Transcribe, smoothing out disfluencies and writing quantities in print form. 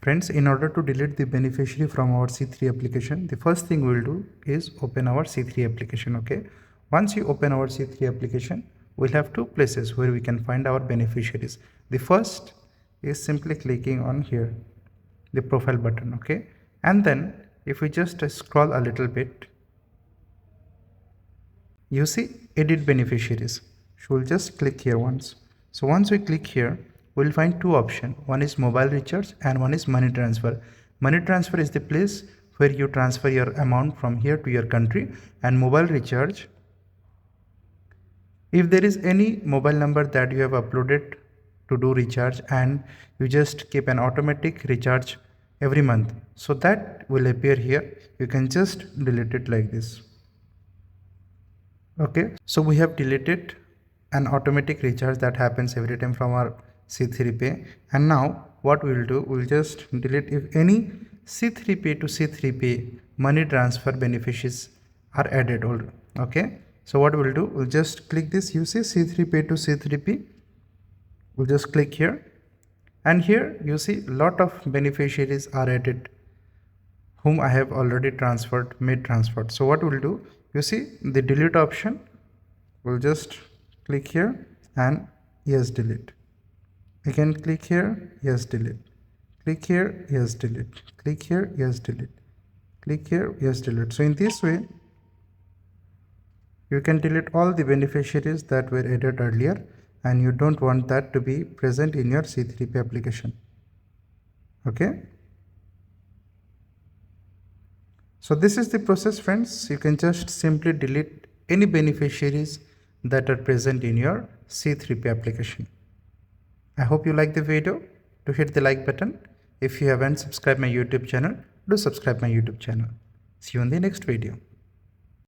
Friends, in order to delete the beneficiary from our C3 application, the first thing we'll do is open our C3 application. Okay. Once you open our C3 application, we'll have two places where we can find our beneficiaries. The first is simply clicking on here, the profile button. Okay. And then if we just scroll a little bit, you see edit beneficiaries. So we'll just click here once. So once we click here, we'll find two options. One is mobile recharge and one is money transfer. Money transfer is the place where you transfer your amount from here to your country, and mobile recharge, if there is any mobile number that you have uploaded to do recharge and you just keep an automatic recharge every month, so that will appear here. You can just delete it like this. Okay, so we have deleted an automatic recharge that happens every time from our C3Pay, and now what we will do, we'll just delete if any C3Pay to C3Pay money transfer beneficiaries are added. Okay, so what we'll do, we'll just click this, you see C3Pay to C3P, we'll just click here, and here you see lot of beneficiaries are added whom I have already made transferred. So what we'll do, you see the delete option, we'll just click here and yes, delete. Again click here, yes, delete. Click here, yes, delete. Click here, yes, delete. Click here, yes, delete. So in this way, you can delete all the beneficiaries that were added earlier and you don't want that to be present in your C3Pay application. Okay. So this is the process, friends. You can just simply delete any beneficiaries that are present in your C3Pay application. I hope you like the video. To hit the like button. If you haven't subscribed my YouTube channel, do subscribe my YouTube channel. See you in the next video.